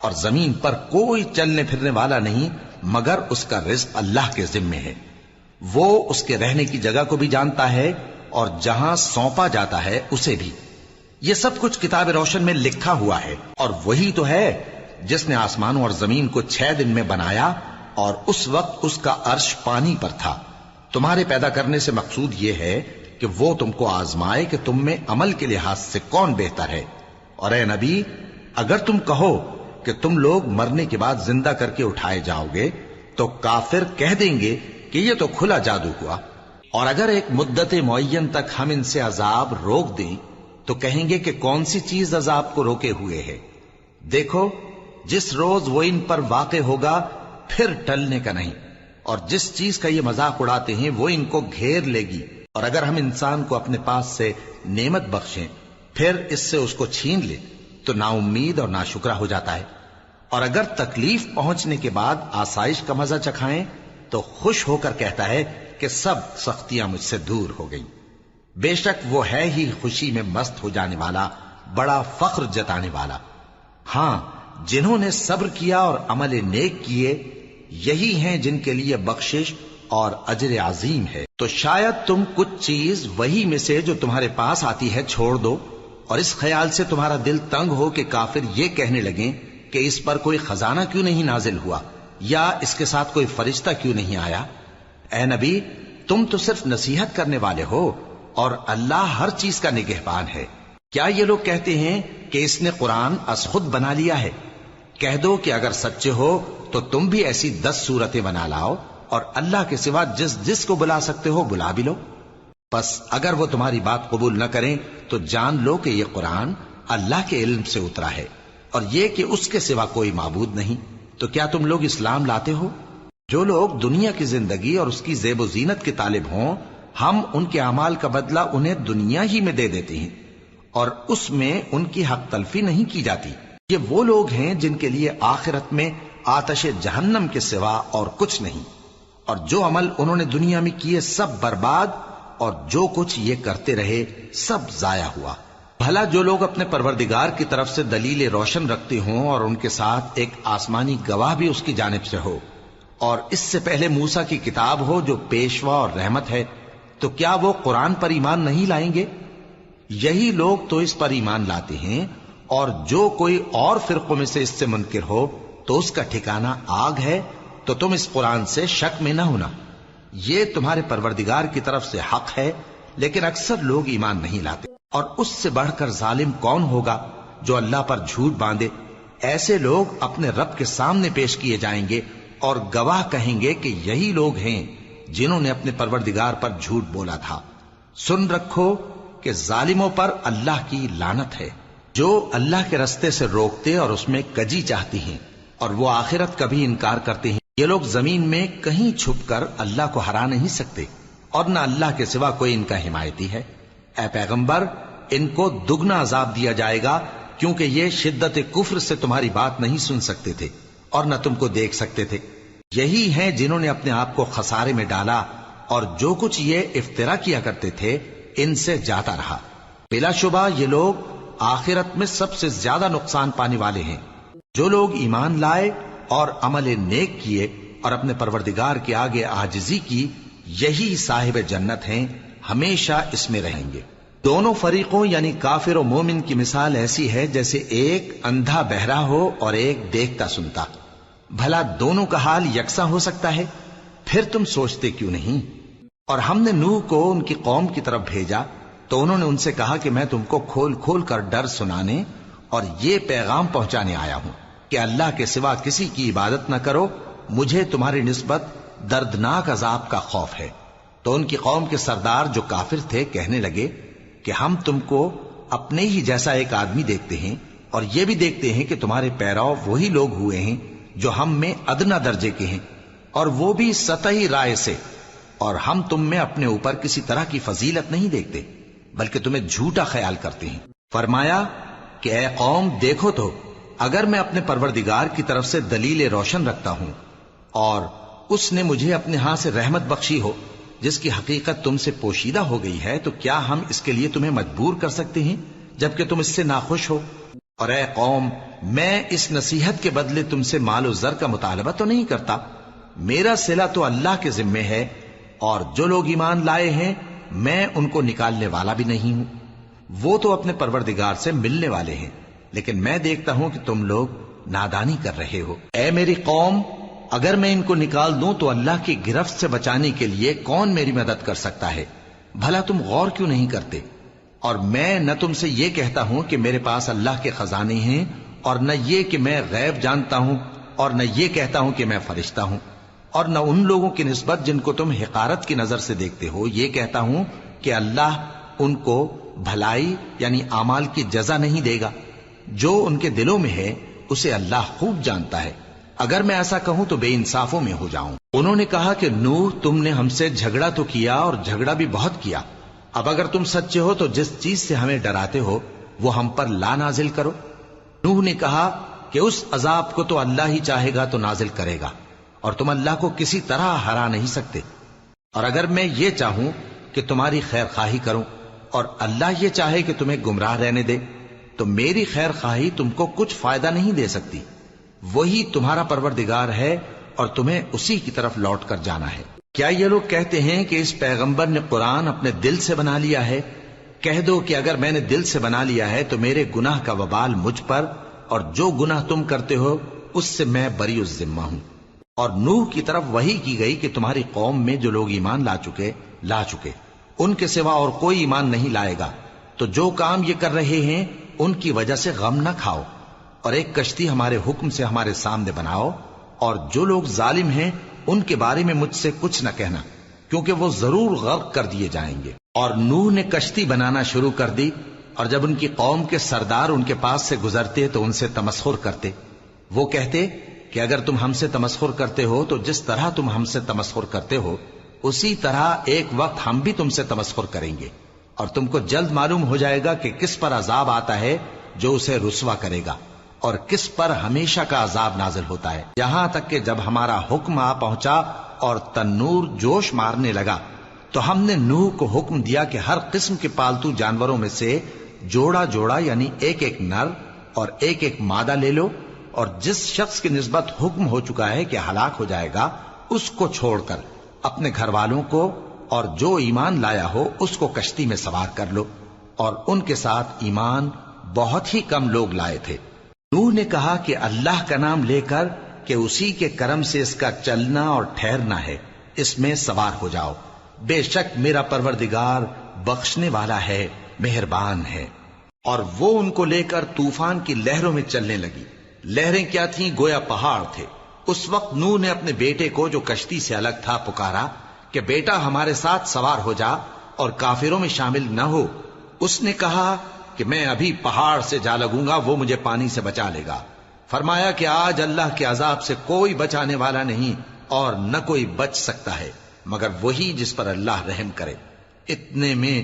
اور زمین پر کوئی چلنے پھرنے والا نہیں مگر اس کا رزق اللہ کے ذمے ہے. وہ اس کے رہنے کی جگہ کو بھی جانتا ہے اور جہاں سونپا جاتا ہے اسے بھی. یہ سب کچھ کتاب روشن میں لکھا ہوا ہے. اور وہی تو ہے جس نے آسمانوں اور زمین کو 6 دن میں بنایا اور اس وقت اس کا عرش پانی پر تھا. تمہارے پیدا کرنے سے مقصود یہ ہے کہ وہ تم کو آزمائے کہ تم میں عمل کے لحاظ سے کون بہتر ہے. اور اے نبی، اگر تم کہو کہ تم لوگ مرنے کے بعد زندہ کر کے اٹھائے جاؤ گے تو کافر کہہ دیں گے کہ یہ تو کھلا جادو ہوا. اور اگر ایک مدت معین تک ہم ان سے عذاب روک دیں تو کہیں گے کہ کون سی چیز عذاب کو روکے ہوئے ہے. دیکھو، جس روز وہ ان پر واقع ہوگا پھر ٹلنے کا نہیں. اور جس چیز کا یہ مذاق اڑاتے ہیں وہ ان کو گھیر لے گی. اور اگر ہم انسان کو اپنے پاس سے نعمت بخشیں پھر اس سے اس کو چھین لے تو نا امید اور ناشکرا ہو جاتا ہے. اور اگر تکلیف پہنچنے کے بعد آسائش کا مزہ چکھائیں تو خوش ہو کر کہتا ہے کہ سب سختیاں مجھ سے دور ہو گئیں. بے شک وہ ہے ہی خوشی میں مست ہو جانے والا، بڑا فخر جتانے والا. ہاں، جنہوں نے صبر کیا اور عمل نیک کیے یہی ہیں جن کے لیے بخشش اور اجر عظیم ہے. تو شاید تم کچھ چیز وہی میں سے جو تمہارے پاس آتی ہے چھوڑ دو اور اس خیال سے تمہارا دل تنگ ہو کہ کافر یہ کہنے لگیں کہ اس پر کوئی خزانہ کیوں نہیں نازل ہوا یا اس کے ساتھ کوئی فرشتہ کیوں نہیں آیا. اے نبی، تم تو صرف نصیحت کرنے والے ہو اور اللہ ہر چیز کا نگہبان ہے. کیا یہ لوگ کہتے ہیں کہ اس نے قرآن از خود بنا لیا ہے؟ کہہ دو کہ اگر سچے ہو تو تم بھی ایسی 10 صورتیں بنا لاؤ اور اللہ کے سوا جس جس کو بلا سکتے ہو بلا بھی لو. پس اگر وہ تمہاری بات قبول نہ کریں تو جان لو کہ یہ قرآن اللہ کے علم سے اترا ہے اور یہ کہ اس کے سوا کوئی معبود نہیں. تو کیا تم لوگ اسلام لاتے ہو؟ جو لوگ دنیا کی زندگی اور اس کی زیب و زینت کے طالب ہوں ہم ان کے اعمال کا بدلہ انہیں دنیا ہی میں دے دیتے ہیں اور اس میں ان کی حق تلفی نہیں کی جاتی. یہ وہ لوگ ہیں جن کے لیے آخرت میں آتش جہنم کے سوا اور کچھ نہیں. اور جو عمل انہوں نے دنیا میں کیے سب برباد اور جو کچھ یہ کرتے رہے سب ضائع ہوا. بھلا جو لوگ اپنے پروردگار کی طرف سے دلیل روشن رکھتے ہوں اور ان کے ساتھ ایک آسمانی گواہ بھی اس کی جانب سے ہو اور اس سے پہلے موسیٰ کی کتاب ہو جو پیشوا اور رحمت ہے، تو کیا وہ قرآن پر ایمان نہیں لائیں گے؟ یہی لوگ تو اس پر ایمان لاتے ہیں. اور جو کوئی اور فرقوں میں سے اس سے منکر ہو تو اس کا ٹھکانہ آگ ہے. تو تم اس قرآن سے شک میں نہ ہونا، یہ تمہارے پروردگار کی طرف سے حق ہے، لیکن اکثر لوگ ایمان نہیں لاتے. اور اس سے بڑھ کر ظالم کون ہوگا جو اللہ پر جھوٹ باندھے؟ ایسے لوگ اپنے رب کے سامنے پیش کیے جائیں گے اور گواہ کہیں گے کہ یہی لوگ ہیں جنہوں نے اپنے پروردگار پر جھوٹ بولا تھا. سن رکھو کہ ظالموں پر اللہ کی لعنت ہے، جو اللہ کے رستے سے روکتے اور اس میں کجی چاہتی ہیں اور وہ آخرت کا بھی انکار کرتے ہیں. یہ لوگ زمین میں کہیں چھپ کر اللہ کو ہرا نہیں سکتے اور نہ اللہ کے سوا کوئی ان کا حمایتی ہے. اے پیغمبر، ان کو دگنا عذاب دیا جائے گا کیونکہ یہ شدت کفر سے تمہاری بات نہیں سن سکتے تھے اور نہ تم کو دیکھ سکتے تھے. یہی ہیں جنہوں نے اپنے آپ کو خسارے میں ڈالا اور جو کچھ یہ افترا کیا کرتے تھے ان سے جاتا رہا. بلا شبہ یہ لوگ آخرت میں سب سے زیادہ نقصان پانے والے ہیں. جو لوگ ایمان لائے اور عمل نیک کیے اور اپنے پروردگار کے آگے عاجزی کی یہی صاحب جنت ہیں، ہمیشہ اس میں رہیں گے. دونوں فریقوں یعنی کافر و مومن کی مثال ایسی ہے جیسے ایک اندھا بہرا ہو اور ایک دیکھتا سنتا. بھلا دونوں کا حال یکساں ہو سکتا ہے؟ پھر تم سوچتے کیوں نہیں؟ اور ہم نے نوح کو ان کی قوم کی طرف بھیجا تو انہوں نے ان سے کہا کہ میں تم کو کھول کھول کر ڈر سنانے اور یہ پیغام پہنچانے آیا ہوں کہ اللہ کے سوا کسی کی عبادت نہ کرو، مجھے تمہاری نسبت دردناک عذاب کا خوف ہے. تو ان کی قوم کے سردار جو کافر تھے کہنے لگے کہ ہم تم کو اپنے ہی جیسا ایک آدمی دیکھتے ہیں اور یہ بھی دیکھتے ہیں کہ تمہارے پیرو وہی لوگ ہوئے ہیں جو ہم میں ادنا درجے کے ہیں اور وہ بھی سطحی رائے سے، اور ہم تم میں اپنے اوپر کسی طرح کی فضیلت نہیں دیکھتے بلکہ تمہیں جھوٹا خیال کرتے ہیں. فرمایا کہ اے قوم دیکھو تو اگر میں اپنے پروردگار کی طرف سے دلیل روشن رکھتا ہوں اور اس نے مجھے اپنے ہاں سے رحمت بخشی ہو جس کی حقیقت تم سے پوشیدہ ہو گئی ہے، تو کیا ہم اس کے لیے تمہیں مجبور کر سکتے ہیں جبکہ تم اس سے ناخوش ہو؟ اور اے قوم، میں اس نصیحت کے بدلے تم سے مال و زر کا مطالبہ تو نہیں کرتا، میرا صلہ تو اللہ کے ذمے ہے، اور جو لوگ ایمان لائے ہیں میں ان کو نکالنے والا بھی نہیں ہوں، وہ تو اپنے پروردگار سے ملنے والے ہیں، لیکن میں دیکھتا ہوں کہ تم لوگ نادانی کر رہے ہو۔ اے میری قوم، اگر میں ان کو نکال دوں تو اللہ کی گرفت سے بچانے کے لیے کون میری مدد کر سکتا ہے؟ بھلا تم غور کیوں نہیں کرتے؟ اور میں نہ تم سے یہ کہتا ہوں کہ میرے پاس اللہ کے خزانے ہیں، اور نہ یہ کہ میں غیب جانتا ہوں، اور نہ یہ کہتا ہوں کہ میں فرشتہ ہوں، اور نہ ان لوگوں کی نسبت جن کو تم حقارت کی نظر سے دیکھتے ہو یہ کہتا ہوں کہ اللہ ان کو بھلائی یعنی اعمال کی جزا نہیں دے گا۔ جو ان کے دلوں میں ہے اسے اللہ خوب جانتا ہے، اگر میں ایسا کہوں تو بے انصافوں میں ہو جاؤں۔ انہوں نے کہا کہ نوح، تم نے ہم سے جھگڑا تو کیا اور جھگڑا بھی بہت کیا، اب اگر تم سچے ہو تو جس چیز سے ہمیں ڈراتے ہو وہ ہم پر لا نازل کرو۔ نوح نے کہا کہ اس عذاب کو تو اللہ ہی چاہے گا تو نازل کرے گا، اور تم اللہ کو کسی طرح ہرا نہیں سکتے، اور اگر میں یہ چاہوں کہ تمہاری خیر خواہی کروں اور اللہ یہ چاہے کہ تمہیں گمراہ رہنے دے تو میری خیر خواہی تم کو کچھ فائدہ نہیں دے سکتی، وہی تمہارا پروردگار ہے اور تمہیں اسی کی طرف لوٹ کر جانا ہے۔ کیا یہ لوگ کہتے ہیں کہ اس پیغمبر نے قرآن اپنے دل سے بنا لیا ہے؟ کہہ دو کہ اگر میں نے دل سے بنا لیا ہے تو میرے گناہ کا وبال مجھ پر، اور جو گناہ تم کرتے ہو اس سے میں بری الذمہ ہوں۔ اور نوح کی طرف وحی کی گئی کہ تمہاری قوم میں جو لوگ ایمان لا چکے ان کے سوا اور کوئی ایمان نہیں لائے گا، تو جو کام یہ کر رہے ہیں ان کی وجہ سے غم نہ کھاؤ، اور ایک کشتی ہمارے حکم سے ہمارے سامنے بناؤ، اور جو لوگ ظالم ہیں ان کے بارے میں مجھ سے کچھ نہ کہنا، کیونکہ وہ ضرور غرق کر دیے جائیں گے۔ اور نوح نے کشتی بنانا شروع کر دی، اور جب ان کی قوم کے سردار ان کے پاس سے گزرتے تو ان سے تمسخر کرتے۔ وہ کہتے کہ اگر تم ہم سے تمسخر کرتے ہو تو جس طرح تم ہم سے تمسخر کرتے ہو اسی طرح ایک وقت ہم بھی تم سے تمسخر کریں گے، اور تم کو جلد معلوم ہو جائے گا کہ کس پر عذاب آتا ہے جو اسے رسوا کرے گا، اور کس پر ہمیشہ کا عذاب نازل ہوتا ہے، یہاں تک کہ جب ہمارا حکم آ پہنچا اور تنور جوش مارنے لگا تو ہم نے نوح کو حکم دیا کہ ہر قسم کے پالتو جانوروں میں سے جوڑا جوڑا یعنی ایک ایک نر اور ایک ایک مادہ لے لو، اور جس شخص کی نسبت حکم ہو چکا ہے کہ ہلاک ہو جائے گا اس کو چھوڑ کر اپنے گھر والوں کو اور جو ایمان لایا ہو اس کو کشتی میں سوار کر لو، اور ان کے ساتھ ایمان بہت ہی کم لوگ لائے تھے۔ نوح نے کہا کہ اللہ کا نام لے کر کہ اسی کے کرم سے اس کا چلنا اور ٹھہرنا ہے، اس میں سوار ہو جاؤ، بے شک میرا پروردگار بخشنے والا ہے، مہربان ہے۔ اور وہ ان کو لے کر طوفان کی لہروں میں چلنے لگی۔ لہریں کیا تھیں؟ گویا پہاڑ تھے۔ اس وقت نوح نے اپنے بیٹے کو جو کشتی سے الگ تھا پکارا کہ بیٹا ہمارے ساتھ سوار ہو جا اور کافروں میں شامل نہ ہو۔ اس نے کہا کہ میں ابھی پہاڑ سے جا لگوں گا، وہ مجھے پانی سے بچا لے گا۔ فرمایا کہ آج اللہ کے عذاب سے کوئی بچانے والا نہیں اور نہ کوئی بچ سکتا ہے مگر وہی جس پر اللہ رحم کرے۔ اتنے میں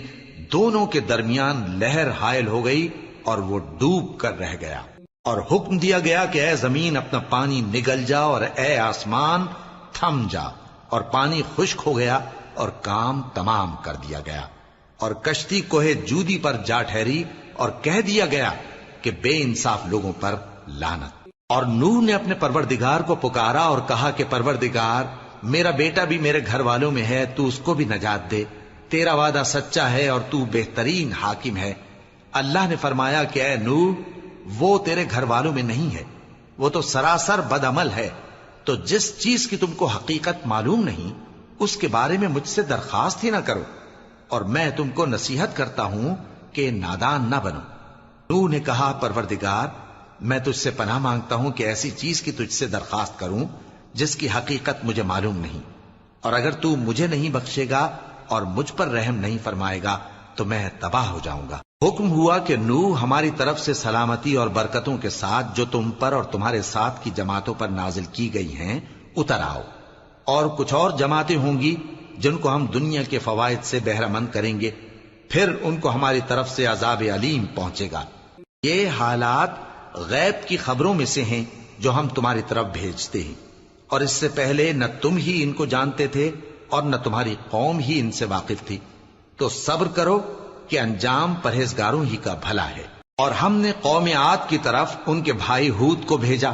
دونوں کے درمیان لہر حائل ہو گئی اور وہ ڈوب کر رہ گیا، اور حکم دیا گیا کہ اے زمین اپنا پانی نگل جا، اور اے آسمان تھم جا، اور پانی خشک ہو گیا اور کام تمام کر دیا گیا، اور کشتی کوہ جودی پر جا ٹھہری، اور کہہ دیا گیا کہ بے انصاف لوگوں پر لعنت۔ اور نوح نے اپنے پروردگار کو پکارا اور کہا کہ پروردگار، میرا بیٹا بھی میرے گھر والوں میں ہے، تو اس کو بھی نجات دے، تیرا وعدہ سچا ہے اور تو بہترین حاکم ہے۔ اللہ نے فرمایا کہ اے نوح، وہ تیرے گھر والوں میں نہیں ہے، وہ تو سراسر بد عمل ہے، تو جس چیز کی تم کو حقیقت معلوم نہیں اس کے بارے میں مجھ سے درخواست ہی نہ کرو، اور میں تم کو نصیحت کرتا ہوں کہ نادان نہ بنو۔ نوح نے کہا پروردگار، میں تجھ سے پناہ مانگتا ہوں کہ ایسی چیز کی تجھ سے درخواست کروں جس کی حقیقت مجھے معلوم نہیں، اور اگر تو مجھے نہیں بخشے گا اور مجھ پر رحم نہیں فرمائے گا تو میں تباہ ہو جاؤں گا۔ حکم ہوا کہ نوح ہماری طرف سے سلامتی اور برکتوں کے ساتھ جو تم پر اور تمہارے ساتھ کی جماعتوں پر نازل کی گئی ہیں اتر آؤ، اور کچھ اور جماعتیں ہوں گی جن کو ہم دنیا کے فوائد سے بہرہ مند کریں گے، پھر ان کو ہماری طرف سے عذاب علیم پہنچے گا۔ یہ حالات غیب کی خبروں میں سے ہیں جو ہم تمہاری طرف بھیجتے ہیں، اور اس سے پہلے نہ تم ہی ان کو جانتے تھے اور نہ تمہاری قوم ہی ان سے واقف تھی، تو صبر کرو کہ انجام پرہیزگاروں ہی کا بھلا ہے۔ اور ہم نے قوم عاد کی طرف ان کے بھائی ہود کو بھیجا.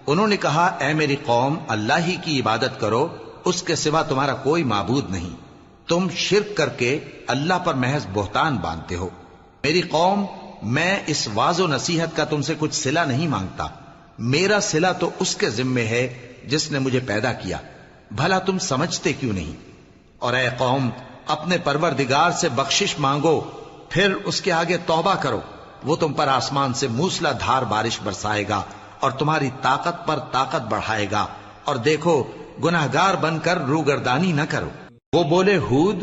انہوں نے کہا اے میری قوم اللہ ہی کی عبادت کرو، اس کے سوا تمہارا کوئی معبود نہیں. تم شرک کر کے اللہ پر محض بہتان باندھتے ہو. میری قوم میں اس واض و نصیحت کا تم سے کچھ صلہ نہیں مانگتا. میرا صلہ تو اس کے ذمے ہے جس نے مجھے پیدا کیا. بھلا تم سمجھتے کیوں نہیں؟ اور اے قوم اپنے پروردگار سے بخشش مانگو، پھر اس کے آگے توبہ کرو. وہ تم پر آسمان سے موسلا دھار بارش برسائے گا اور تمہاری طاقت پر طاقت بڑھائے گا. اور دیکھو گناہگار بن کر روگردانی نہ کرو. وہ بولے ہود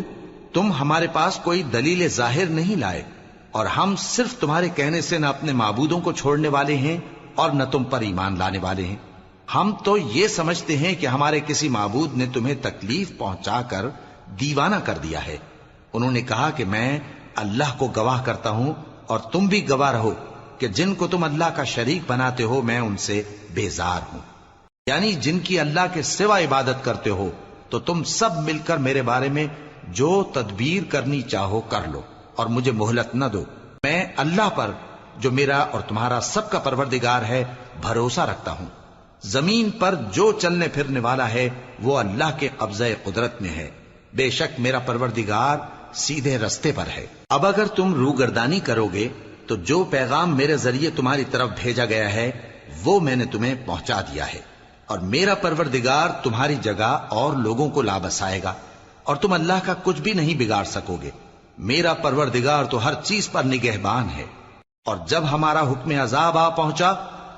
تم ہمارے پاس کوئی دلیل ظاہر نہیں لائے، اور ہم صرف تمہارے کہنے سے نہ اپنے معبودوں کو چھوڑنے والے ہیں اور نہ تم پر ایمان لانے والے ہیں. ہم تو یہ سمجھتے ہیں کہ ہمارے کسی معبود نے تمہیں تکلیف پہنچا کر دیوانہ کر دیا ہے. انہوں نے کہا کہ میں اللہ کو گواہ کرتا ہوں اور تم بھی گواہ رہو کہ جن کو تم اللہ کا شریک بناتے ہو میں ان سے بیزار ہوں. یعنی جن کی اللہ کے سوا عبادت کرتے ہو، تو تم سب مل کر میرے بارے میں جو تدبیر کرنی چاہو کر لو اور مجھے مہلت نہ دو. میں اللہ پر جو میرا اور تمہارا سب کا پروردگار ہے بھروسہ رکھتا ہوں. زمین پر جو چلنے پھرنے والا ہے وہ اللہ کے قبضہ قدرت میں ہے. بے شک میرا پروردگار سیدھے رستے پر ہے. اب اگر تم روگردانی کرو گے تو جو پیغام میرے ذریعے تمہاری طرف بھیجا گیا ہے وہ میں نے تمہیں پہنچا دیا ہے، اور میرا پروردگار تمہاری جگہ اور لوگوں کو لا بسائے گا، اور تم اللہ کا کچھ بھی نہیں بگاڑ سکو گے. میرا پروردگار تو ہر چیز پر نگہبان ہے. اور جب ہمارا حکم عذاب آ پہنچا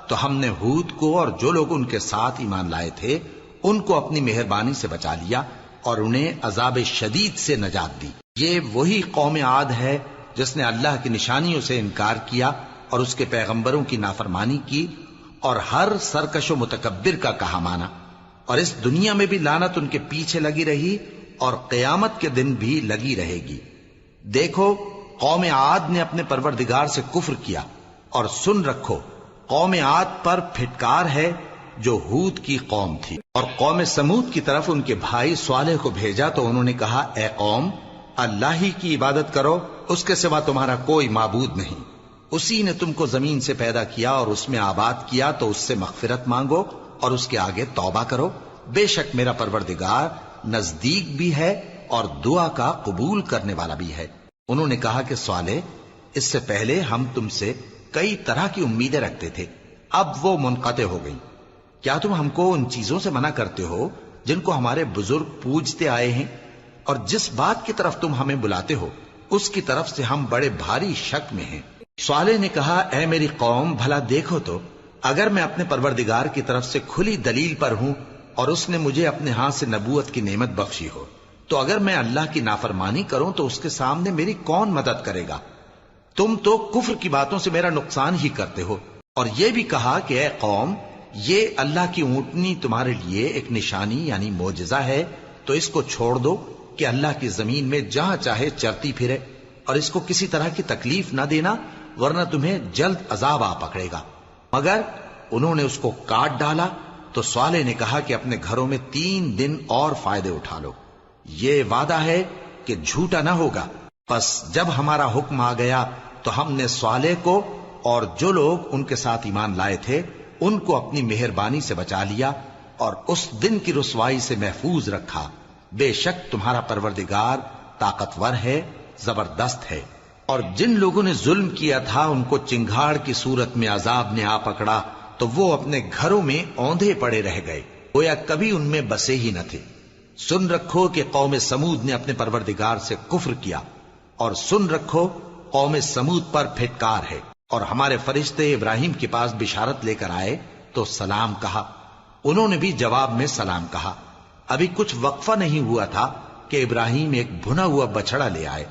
تو ہم نے ہود کو اور جو لوگ ان کے ساتھ ایمان لائے تھے ان کو اپنی مہربانی سے بچا لیا اور انہیں عذاب شدید سے نجات دی. یہ وہی قوم عاد ہے جس نے اللہ کی نشانیوں سے انکار کیا اور اس کے پیغمبروں کی نافرمانی کی اور ہر سرکش و متکبر کا کہا مانا. اور اس دنیا میں بھی لعنت ان کے پیچھے لگی رہی اور قیامت کے دن بھی لگی رہے گی. دیکھو قوم عاد نے اپنے پروردگار سے کفر کیا، اور سن رکھو قوم عاد پر پھٹکار ہے جو ہود کی قوم تھی. اور قوم سمود کی طرف ان کے بھائی صالح کو بھیجا تو انہوں نے کہا اے قوم اللہ ہی کی عبادت کرو، اس کے سوا تمہارا کوئی معبود نہیں. اسی نے تم کو زمین سے پیدا کیا اور اس میں آباد کیا، تو اس سے مغفرت مانگو اور اس کے آگے توبہ کرو. بے شک میرا پروردگار نزدیک بھی ہے اور دعا کا قبول کرنے والا بھی ہے. انہوں نے کہا کہ صالح اس سے پہلے ہم تم سے کئی طرح کی امیدیں رکھتے تھے، اب وہ منقطع ہو گئی. کیا تم ہم کو ان چیزوں سے منع کرتے ہو جن کو ہمارے بزرگ پوجتے آئے ہیں؟ اور جس بات کی طرف تم ہمیں بلاتے ہو اس کی طرف سے ہم بڑے بھاری شک میں ہیں. صالح نے کہا اے میری قوم بھلا دیکھو تو اگر میں اپنے پروردگار کی طرف سے کھلی دلیل پر ہوں اور اس نے مجھے اپنے ہاتھ سے نبوت کی نعمت بخشی ہو، تو اگر میں اللہ کی نافرمانی کروں تو اس کے سامنے میری کون مدد کرے گا؟ تم تو کفر کی باتوں سے میرا نقصان ہی کرتے ہو. اور یہ بھی کہا کہ اے قوم یہ اللہ کی اونٹنی تمہارے لیے ایک نشانی یعنی معجزہ ہے، تو اس کو چھوڑ دو کہ اللہ کی زمین میں جہاں چاہے چرتی پھرے، اور اس کو کسی طرح کی تکلیف نہ دینا ورنہ تمہیں جلد عذاب آ پکڑے گا. مگر انہوں نے اس کو کاٹ ڈالا. تو صالح نے کہا کہ اپنے گھروں میں 3 دن اور فائدے اٹھا لو، یہ وعدہ ہے کہ جھوٹا نہ ہوگا. پس جب ہمارا حکم آ گیا تو ہم نے صالح کو اور جو لوگ ان کے ساتھ ایمان لائے تھے ان کو اپنی مہربانی سے بچا لیا اور اس دن کی رسوائی سے محفوظ رکھا. بے شک تمہارا پروردگار طاقتور ہے، زبردست ہے. اور جن لوگوں نے ظلم کیا تھا ان کو چنگھاڑ کی صورت میں عذاب نے آ پکڑا تو وہ اپنے گھروں میں اوندھے پڑے رہ گئے، گویا کبھی ان میں بسے ہی نہ تھے. سن رکھو کہ قوم سمود نے اپنے پروردگار سے کفر کیا، اور سن رکھو قوم سمود پر پھٹکار ہے. اور ہمارے فرشتے ابراہیم کے پاس بشارت لے کر آئے تو سلام کہا، انہوں نے بھی جواب میں سلام کہا. ابھی کچھ وقفہ نہیں ہوا تھا کہ ابراہیم ایک بھنا ہوا بچڑا لے آئے.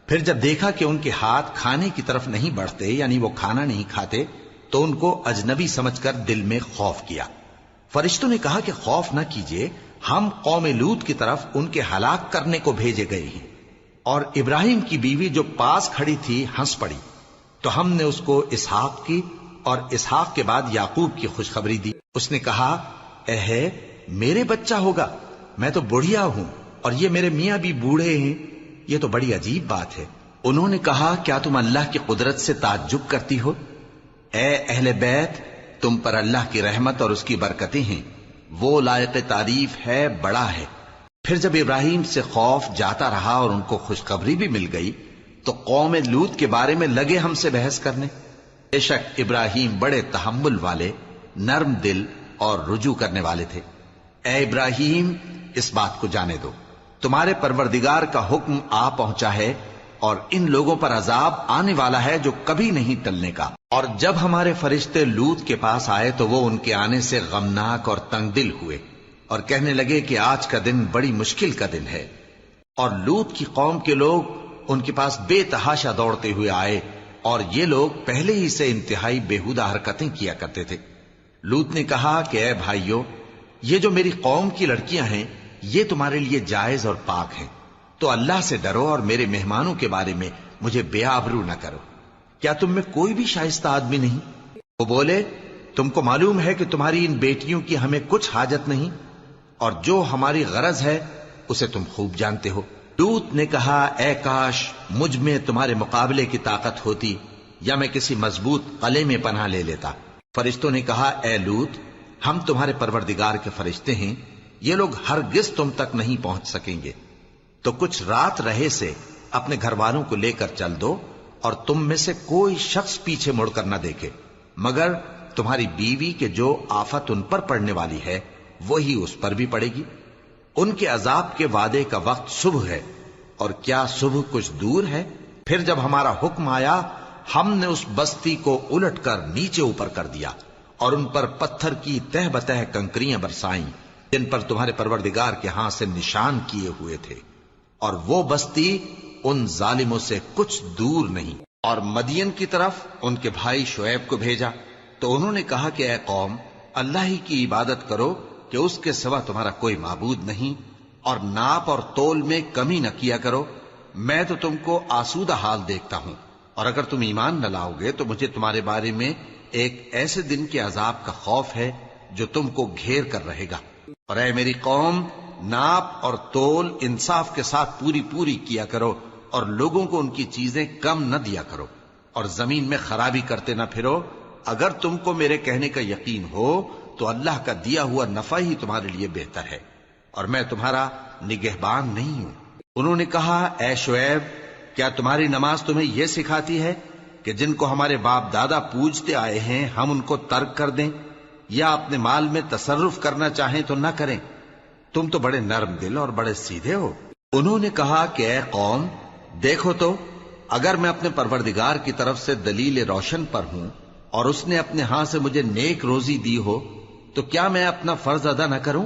پھر جب دیکھا کہ ان کے ہاتھ کھانے کی طرف نہیں بڑھتے یعنی وہ کھانا نہیں کھاتے تو ان کو اجنبی سمجھ کر دل میں خوف کیا. فرشتوں نے کہا کہ خوف نہ کیجیے، ہم قوم لوط کی طرف ان کے ہلاک کرنے کو بھیجے گئے ہیں. اور ابراہیم کی بیوی جو پاس کھڑی تھی ہنس پڑی تو ہم نے اس کو اسحاق کی اور اسحاق کے بعد یعقوب کی خوشخبری دی. اس نے کہا اے میرے بچہ ہوگا، میں تو بڑھیا ہوں اور یہ میرے میاں بھی بوڑھے ہیں، یہ تو بڑی عجیب بات ہے. انہوں نے کہا کیا تم اللہ کی قدرت سے تعجب کرتی ہو؟ اے اہل بیت، تم پر اللہ کی رحمت اور اس کی برکتیں ہیں، وہ لائق تعریف ہے، بڑا ہے۔ پھر جب ابراہیم سے خوف جاتا رہا اور ان کو خوشخبری بھی مل گئی تو قوم لوط کے بارے میں لگے ہم سے بحث کرنے۔ بے شک ابراہیم بڑے تحمل والے، نرم دل اور رجوع کرنے والے تھے۔ اے ابراہیم، اس بات کو جانے دو، تمہارے پروردگار کا حکم آ پہنچا ہے اور ان لوگوں پر عذاب آنے والا ہے جو کبھی نہیں ٹلنے کا۔ اور جب ہمارے فرشتے لوط کے پاس آئے تو وہ ان کے آنے سے غمناک اور تنگ دل ہوئے اور کہنے لگے کہ آج کا دن بڑی مشکل کا دن ہے۔ اور لوط کی قوم کے لوگ ان کے پاس بے تحاشا دوڑتے ہوئے آئے اور یہ لوگ پہلے ہی سے انتہائی بےہودہ حرکتیں کیا کرتے تھے۔ لوط نے کہا کہ اے بھائیو، یہ جو میری قوم کی لڑکیاں ہیں یہ تمہارے لیے جائز اور پاک ہیں، تو اللہ سے ڈرو اور میرے مہمانوں کے بارے میں مجھے بے آبرو نہ کرو۔ کیا تم میں کوئی بھی شائستہ آدمی نہیں؟ وہ بولے تم کو معلوم ہے کہ تمہاری ان بیٹیوں کی ہمیں کچھ حاجت نہیں، اور جو ہماری غرض ہے اسے تم خوب جانتے ہو۔ لوط نے کہا اے کاش مجھ میں تمہارے مقابلے کی طاقت ہوتی یا میں کسی مضبوط قلعے میں پناہ لے لیتا۔ فرشتوں نے کہا اے لوط، ہم تمہارے پروردگار کے فرشتے ہیں، یہ لوگ ہرگز تم تک نہیں پہنچ سکیں گے، تو کچھ رات رہے سے اپنے گھر والوں کو لے کر چل دو، اور تم میں سے کوئی شخص پیچھے مڑ کر نہ دیکھے مگر تمہاری بیوی کے جو آفت ان پر پڑنے والی ہے وہی اس پر بھی پڑے گی۔ ان کے عذاب کے وعدے کا وقت صبح ہے، اور کیا صبح کچھ دور ہے؟ پھر جب ہمارا حکم آیا ہم نے اس بستی کو الٹ کر نیچے اوپر کر دیا اور ان پر پتھر کی تہ بتہ کنکریاں برسائیں جن پر تمہارے پروردگار کے ہاں سے نشان کیے ہوئے تھے، اور وہ بستی ان ظالموں سے کچھ دور نہیں۔ اور مدین کی طرف ان کے بھائی شعیب کو بھیجا تو انہوں نے کہا کہ اے قوم، اللہ ہی کی عبادت کرو کہ اس کے سوا تمہارا کوئی معبود نہیں، اور ناپ اور تول میں کمی نہ کیا کرو، میں تو تم کو آسودہ حال دیکھتا ہوں، اور اگر تم ایمان نہ لاؤ گے تو مجھے تمہارے بارے میں ایک ایسے دن کے عذاب کا خوف ہے جو تم کو گھیر کر رہے گا۔ اور اے میری قوم، ناپ اور تول انصاف کے ساتھ پوری پوری کیا کرو، اور لوگوں کو ان کی چیزیں کم نہ دیا کرو، اور زمین میں خرابی کرتے نہ پھرو۔ اگر تم کو میرے کہنے کا یقین ہو تو اللہ کا دیا ہوا نفع ہی تمہارے لیے بہتر ہے، اور میں تمہارا نگہبان نہیں ہوں۔ انہوں نے کہا اے شعیب، کیا تمہاری نماز تمہیں یہ سکھاتی ہے کہ جن کو ہمارے باپ دادا پوجتے آئے ہیں ہم ان کو ترک کر دیں، یا اپنے مال میں تصرف کرنا چاہیں تو نہ کریں؟ تم تو بڑے نرم دل اور بڑے سیدھے ہو۔ انہوں نے کہا کہ اے قوم، دیکھو تو اگر میں اپنے پروردگار کی طرف سے دلیل روشن پر ہوں اور اس نے اپنے ہاں سے مجھے نیک روزی دی ہو تو کیا میں اپنا فرض ادا نہ کروں؟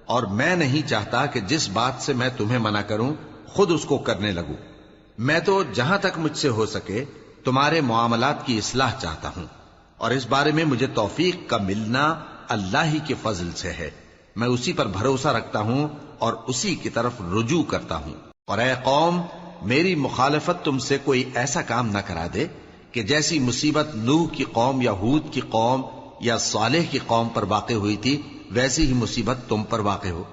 اور میں نہیں چاہتا کہ جس بات سے میں تمہیں منع کروں خود اس کو کرنے لگوں۔ میں تو جہاں تک مجھ سے ہو سکے تمہارے معاملات کی اصلاح چاہتا ہوں، اور اس بارے میں مجھے توفیق کا ملنا اللہ ہی کے فضل سے ہے۔ میں اسی پر بھروسہ رکھتا ہوں اور اسی کی طرف رجوع کرتا ہوں۔ اور اے قوم، میری مخالفت تم سے کوئی ایسا کام نہ کرا دے کہ جیسی مصیبت نوح کی قوم یا ہود کی قوم یا صالح کی قوم پر واقع ہوئی تھی ویسی ہی مصیبت تم پر واقع ہو۔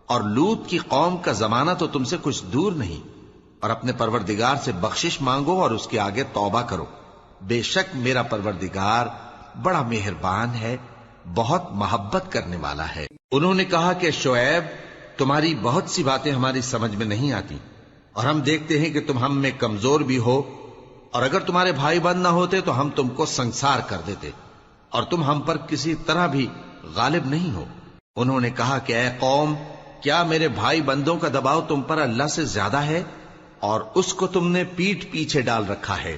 اور لوط کی قوم کا زمانہ تو تم سے کچھ دور نہیں، اور اپنے پروردگار سے بخشش مانگو اور اس کے آگے توبہ کرو، بے شک میرا پروردگار بڑا مہربان ہے، بہت محبت کرنے والا ہے۔ انہوں نے کہا کہ شعیب، تمہاری بہت سی باتیں ہماری سمجھ میں نہیں آتی، اور ہم دیکھتے ہیں کہ تم ہم میں کمزور بھی ہو، اور اگر تمہارے بھائی بند نہ ہوتے تو ہم تم کو سنسار کر دیتے، اور تم ہم پر کسی طرح بھی غالب نہیں ہو۔ انہوں نے کہا کہ اے قوم، کیا میرے بھائی بندوں کا دباؤ تم پر اللہ سے زیادہ ہے، اور اس کو تم نے پیٹھ پیچھے ڈال رکھا ہے؟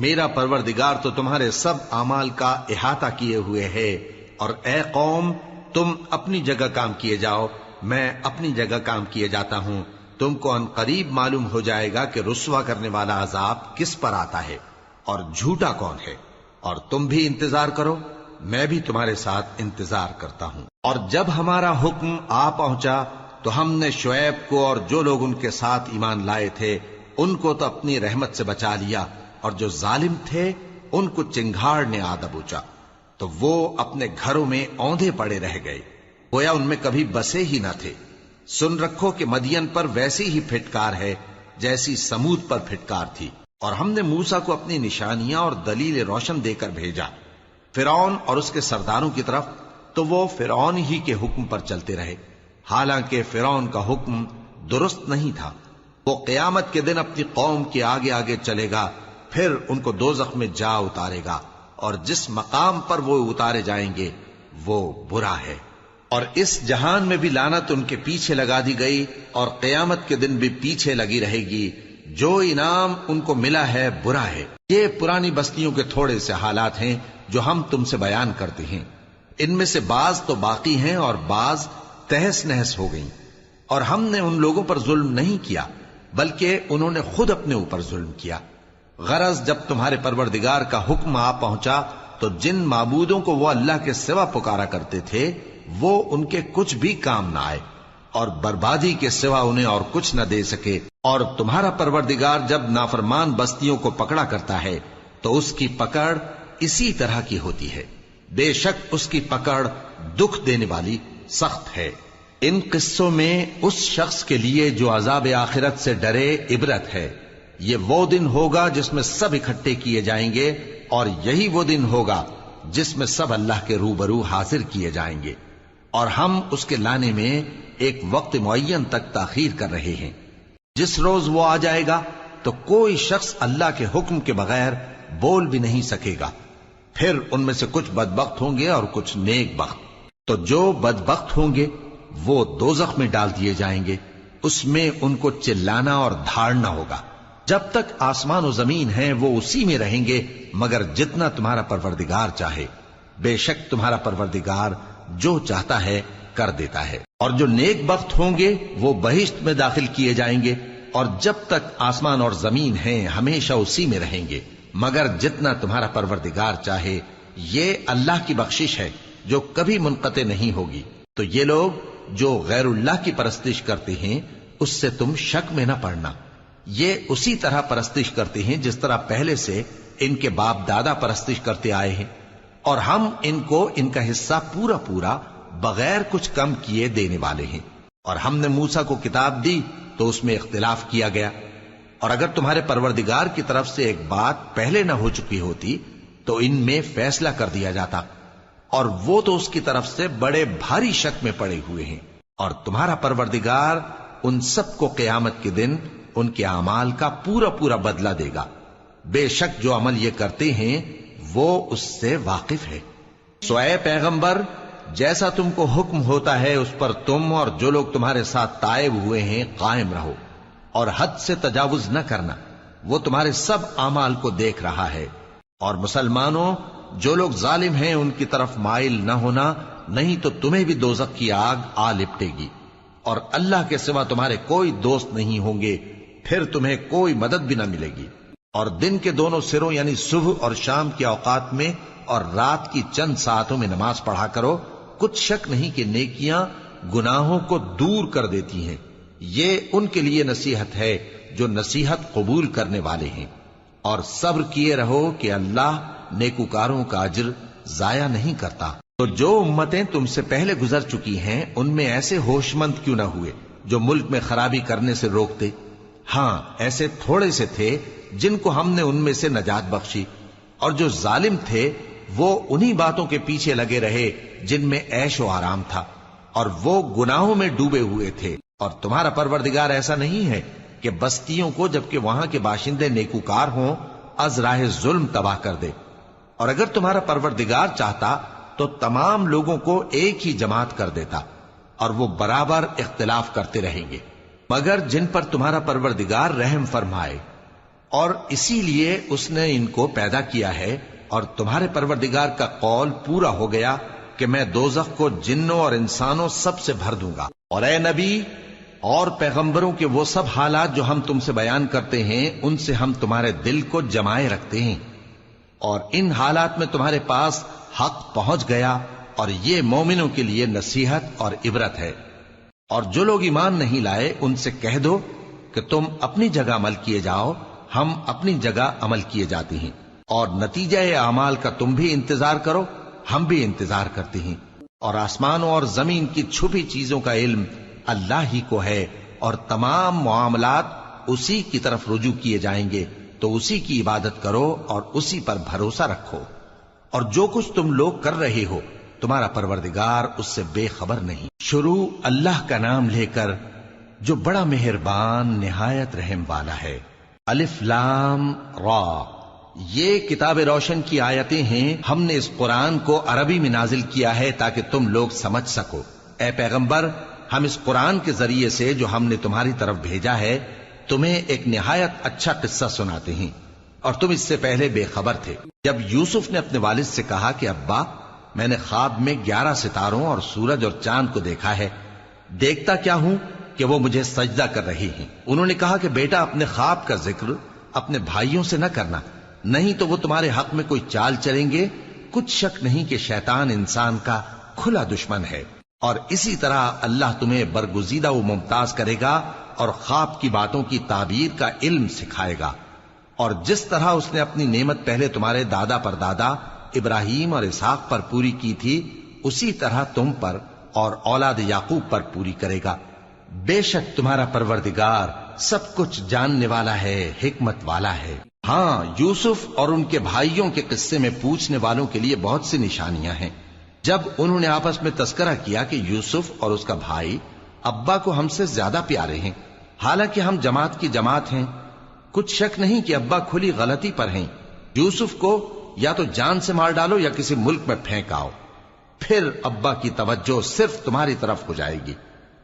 میرا پروردگار تو تمہارے سب اعمال کا احاطہ کیے ہوئے ہے۔ اور اے قوم، تم اپنی جگہ کام کیے جاؤ، میں اپنی جگہ کام کیے جاتا ہوں۔ تم کو ان قریب معلوم ہو جائے گا کہ رسوا کرنے والا عذاب کس پر آتا ہے اور جھوٹا کون ہے، اور تم بھی انتظار کرو، میں بھی تمہارے ساتھ انتظار کرتا ہوں۔ اور جب ہمارا حکم آ پہنچا تو ہم نے شعیب کو اور جو لوگ ان کے ساتھ ایمان لائے تھے ان کو تو اپنی رحمت سے بچا لیا، اور جو ظالم تھے ان کو چنگھاڑ نے آ دبوچا، تو وہ اپنے گھروں میں اوندھے پڑے رہ گئے، گویا ان میں کبھی بسے ہی نہ تھے۔ سن رکھو کہ مدین پر ویسی ہی پھٹکار ہے جیسی سمود پر پھٹکار تھی۔ اور ہم نے موسیٰ کو اپنی نشانیاں اور دلیل روشن دے کر بھیجا فرعون اور اس کے سرداروں کی طرف، تو وہ فرعون ہی کے حکم پر چلتے رہے، حالانکہ فرعون کا حکم درست نہیں تھا۔ وہ قیامت کے دن اپنی قوم کے آگے آگے چلے گا، پھر ان کو دوزخ میں جا اتارے گا، اور جس مقام پر وہ اتارے جائیں گے وہ برا ہے۔ اور اس جہان میں بھی لعنت ان کے پیچھے لگا دی گئی، اور قیامت کے دن بھی پیچھے لگی رہے گی۔ جو انعام ان کو ملا ہے برا ہے۔ یہ پرانی بستیوں کے تھوڑے سے حالات ہیں جو ہم تم سے بیان کرتے ہیں، ان میں سے بعض تو باقی ہیں اور بعض تہس نہس ہو گئیں۔ اور ہم نے ان لوگوں پر ظلم نہیں کیا بلکہ انہوں نے خود اپنے اوپر ظلم کیا۔ غرض جب تمہارے پروردگار کا حکم آ پہنچا تو جن معبودوں کو وہ اللہ کے سوا پکارا کرتے تھے وہ ان کے کچھ بھی کام نہ آئے، اور بربادی کے سوا انہیں اور کچھ نہ دے سکے۔ اور تمہارا پروردگار جب نافرمان بستیوں کو پکڑا کرتا ہے تو اس کی پکڑ اسی طرح کی ہوتی ہے، بے شک اس کی پکڑ دکھ دینے والی سخت ہے۔ ان قصوں میں اس شخص کے لیے جو عذاب آخرت سے ڈرے عبرت ہے۔ یہ وہ دن ہوگا جس میں سب اکٹھے کیے جائیں گے، اور یہی وہ دن ہوگا جس میں سب اللہ کے روبرو حاضر کیے جائیں گے، اور ہم اس کے لانے میں ایک وقت معین تک تاخیر کر رہے ہیں۔ جس روز وہ آ جائے گا تو کوئی شخص اللہ کے حکم کے بغیر بول بھی نہیں سکے گا۔ پھر ان میں سے کچھ بدبخت ہوں گے اور کچھ نیک بخت۔ تو جو بدبخت ہوں گے وہ دوزخ میں ڈال دیے جائیں گے، اس میں ان کو چلانا اور دھاڑنا ہوگا۔ جب تک آسمان و زمین ہیں وہ اسی میں رہیں گے مگر جتنا تمہارا پروردگار چاہے، بے شک تمہارا پروردگار جو چاہتا ہے کر دیتا ہے۔ اور جو نیک بخت ہوں گے وہ بہشت میں داخل کیے جائیں گے، اور جب تک آسمان اور زمین ہیں ہمیشہ اسی میں رہیں گے مگر جتنا تمہارا پروردگار چاہے۔ یہ اللہ کی بخشش ہے جو کبھی منقطع نہیں ہوگی۔ تو یہ لوگ جو غیر اللہ کی پرستش کرتے ہیں اس سے تم شک میں نہ پڑنا، یہ اسی طرح پرستش کرتے ہیں جس طرح پہلے سے ان کے باپ دادا پرستش کرتے آئے ہیں، اور ہم ان کو ان کا حصہ پورا پورا بغیر کچھ کم کیے دینے والے ہیں۔ اور ہم نے موسیٰ کو کتاب دی تو اس میں اختلاف کیا گیا، اور اگر تمہارے پروردگار کی طرف سے ایک بات پہلے نہ ہو چکی ہوتی تو ان میں فیصلہ کر دیا جاتا، اور وہ تو اس کی طرف سے بڑے بھاری شک میں پڑے ہوئے ہیں۔ اور تمہارا پروردگار ان سب کو قیامت کے دن ان کے اعمال کا پورا پورا بدلہ دے گا، بے شک جو عمل یہ کرتے ہیں وہ اس سے واقف ہے۔ سو اے پیغمبر، جیسا تم کو حکم ہوتا ہے اس پر تم اور جو لوگ تمہارے ساتھ تائب ہوئے ہیں قائم رہو، اور حد سے تجاوز نہ کرنا، وہ تمہارے سب اعمال کو دیکھ رہا ہے۔ اور مسلمانوں، جو لوگ ظالم ہیں ان کی طرف مائل نہ ہونا، نہیں تو تمہیں بھی دوزخ کی آگ آ لپٹے گی، اور اللہ کے سوا تمہارے کوئی دوست نہیں ہوں گے، پھر تمہیں کوئی مدد بھی نہ ملے گی۔ اور دن کے دونوں سروں یعنی صبح اور شام کے اوقات میں اور رات کی چند ساعتوں میں نماز پڑھا کرو، کچھ شک نہیں کہ نیکیاں گناہوں کو دور کر دیتی ہیں۔ یہ ان کے لیے نصیحت ہے جو نصیحت قبول کرنے والے ہیں۔ اور صبر کیے رہو کہ اللہ نیکوکاروں کا اجر ضائع نہیں کرتا۔ تو جو امتیں تم سے پہلے گزر چکی ہیں ان میں ایسے ہوش مند کیوں نہ ہوئے جو ملک میں خرابی کرنے سے روکتے؟ ہاں، ایسے تھوڑے سے تھے جن کو ہم نے ان میں سے نجات بخشی، اور جو ظالم تھے وہ انہی باتوں کے پیچھے لگے رہے جن میں عیش و آرام تھا، اور وہ گناہوں میں ڈوبے ہوئے تھے۔ اور تمہارا پروردگار ایسا نہیں ہے کہ بستیوں کو جبکہ وہاں کے باشندے نیکوکار ہوں از راہ ظلم تباہ کر دے۔ اور اگر تمہارا پروردگار چاہتا تو تمام لوگوں کو ایک ہی جماعت کر دیتا، اور وہ برابر اختلاف کرتے رہیں گے، مگر جن پر تمہارا پروردگار رحم فرمائے، اور اسی لیے اس نے ان کو پیدا کیا ہے۔ اور تمہارے پروردگار کا قول پورا ہو گیا کہ میں دوزخ کو جنوں اور انسانوں سب سے بھر دوں گا۔ اور اے نبی اور پیغمبروں کے وہ سب حالات جو ہم تم سے بیان کرتے ہیں ان سے ہم تمہارے دل کو جمائے رکھتے ہیں، اور ان حالات میں تمہارے پاس حق پہنچ گیا، اور یہ مومنوں کے لیے نصیحت اور عبرت ہے۔ اور جو لوگ ایمان نہیں لائے ان سے کہہ دو کہ تم اپنی جگہ عمل کیے جاؤ، ہم اپنی جگہ عمل کیے جاتے ہیں، اور نتیجہ اعمال کا تم بھی انتظار کرو، ہم بھی انتظار کرتے ہیں۔ اور آسمانوں اور زمین کی چھپی چیزوں کا علم اللہ ہی کو ہے، اور تمام معاملات اسی کی طرف رجوع کیے جائیں گے، تو اسی کی عبادت کرو اور اسی پر بھروسہ رکھو، اور جو کچھ تم لوگ کر رہے ہو تمہارا پروردگار اس سے بے خبر نہیں۔ شروع اللہ کا نام لے کر جو بڑا مہربان نہایت رحم والا ہے۔ الف لام را، یہ کتاب روشن کی آیتیں ہیں۔ ہم نے اس قرآن کو عربی میں نازل کیا ہے تاکہ تم لوگ سمجھ سکو۔ اے پیغمبر، ہم اس قرآن کے ذریعے سے جو ہم نے تمہاری طرف بھیجا ہے تمہیں ایک نہایت اچھا قصہ سناتے ہیں، اور تم اس سے پہلے بے خبر تھے۔ جب یوسف نے اپنے والد سے کہا کہ ابا، میں نے خواب میں 11 ستاروں اور سورج اور چاند کو دیکھا ہے، دیکھتا کیا ہوں کہ وہ مجھے سجدہ کر رہی ہیں۔ انہوں نے کہا کہ بیٹا، اپنے خواب کا ذکر اپنے بھائیوں سے نہ کرنا، نہیں تو وہ تمہارے حق میں کوئی چال چلیں گے۔ کچھ شک نہیں کہ شیطان انسان کا کھلا دشمن ہے، اور اسی طرح اللہ تمہیں برگزیدہ و ممتاز کرے گا اور خواب کی باتوں کی تعبیر کا علم سکھائے گا، اور جس طرح اس نے اپنی نعمت پہلے تمہارے دادا پر دادا ابراہیم اور اسحاق پر پوری کی تھی، اسی طرح تم پر اور اولاد یعقوب پر پوری کرے گا۔ بے شک تمہارا پروردگار سب کچھ جاننے والا ہے، حکمت والا ہے۔ ہاں، یوسف اور ان کے بھائیوں کے قصے میں پوچھنے والوں کے لیے بہت سی نشانیاں ہیں۔ جب انہوں نے آپس میں تذکرہ کیا کہ یوسف اور اس کا بھائی ابا کو ہم سے زیادہ پیارے ہیں، حالانکہ ہم جماعت کی جماعت ہیں، کچھ شک نہیں کہ ابا کھلی غلطی پر ہیں۔ یوسف کو یا تو جان سے مار ڈالو یا کسی ملک میں پھینک آؤ، پھر ابا کی توجہ صرف تمہاری طرف ہو جائے گی،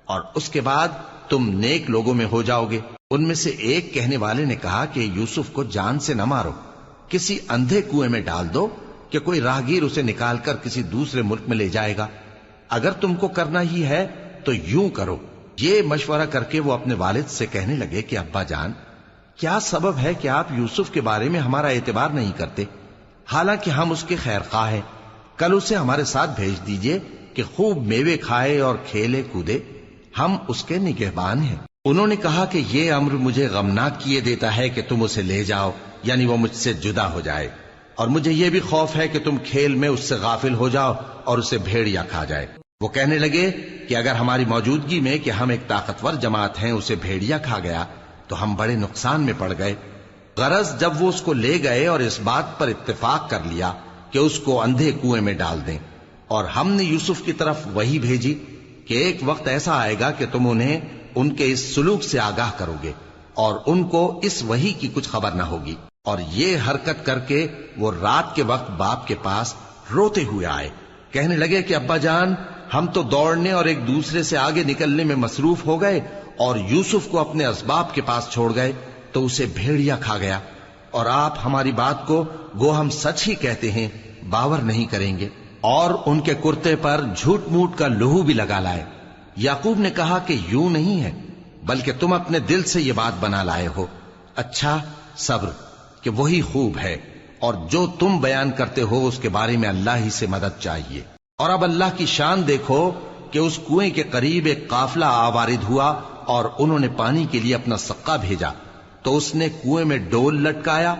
اور اس کے بعد تم نیک لوگوں میں ہو جاؤ گے۔ ان میں سے ایک کہنے والے نے کہا کہ یوسف کو جان سے نہ مارو، کسی اندھے کنویں میں ڈال دو کہ کوئی راہگیر اسے نکال کر کسی دوسرے ملک میں لے جائے گا۔ اگر تم کو کرنا ہی ہے تو یوں کرو۔ یہ مشورہ کر کے وہ اپنے والد سے کہنے لگے کہ ابا جان، کیا سبب ہے کہ آپ یوسف کے بارے میں ہمارا اعتبار نہیں کرتے؟ حالانکہ ہم اس کے خیر خواہ ہیں، کل اسے ہمارے ساتھ بھیج دیجئے کہ خوب میوے کھائے اور کھیلے کودے، ہم اس کے نگہبان ہیں۔ انہوں نے کہا کہ یہ امر مجھے غمناک کیے دیتا ہے کہ تم اسے لے جاؤ، یعنی وہ مجھ سے جدا ہو جائے، اور مجھے یہ بھی خوف ہے کہ تم کھیل میں اس سے غافل ہو جاؤ اور اسے بھیڑیا کھا جائے۔ وہ کہنے لگے کہ اگر ہماری موجودگی میں کہ ہم ایک طاقتور جماعت ہیں اسے بھیڑیا کھا گیا تو ہم بڑے نقصان میں پڑ گئے۔ غرض جب وہ اس کو لے گئے اور اس بات پر اتفاق کر لیا کہ اس کو اندھے کنویں میں ڈال دیں، اور ہم نے یوسف کی طرف وحی بھیجی کہ ایک وقت ایسا آئے گا کہ تم انہیں ان کے اس سلوک سے آگاہ کرو گے، اور ان کو اس وحی کی کچھ خبر نہ ہوگی۔ اور یہ حرکت کر کے وہ رات کے وقت باپ کے پاس روتے ہوئے آئے، کہنے لگے کہ ابا جان، ہم تو دوڑنے اور ایک دوسرے سے آگے نکلنے میں مصروف ہو گئے اور یوسف کو اپنے اسباب کے پاس چھوڑ گئے تو اسے بھیڑیا کھا گیا، اور آپ ہماری بات کو گو ہم سچ ہی کہتے ہیں باور نہیں کریں گے۔ اور ان کے کرتے پر جھوٹ موٹ کا لہو بھی لگا لائے۔ یعقوب نے کہا کہ یوں نہیں ہے، بلکہ تم اپنے دل سے یہ بات بنا لائے ہو۔ اچھا، صبر کہ وہی خوب ہے، اور جو تم بیان کرتے ہو اس کے بارے میں اللہ ہی سے مدد چاہیے۔ اور اب اللہ کی شان دیکھو کہ اس کنویں کے قریب ایک قافلہ آوارد ہوا اور انہوں نے پانی کے لیے اپنا سقا بھیجا، تو اس نے کنویں میں ڈول لٹکایا،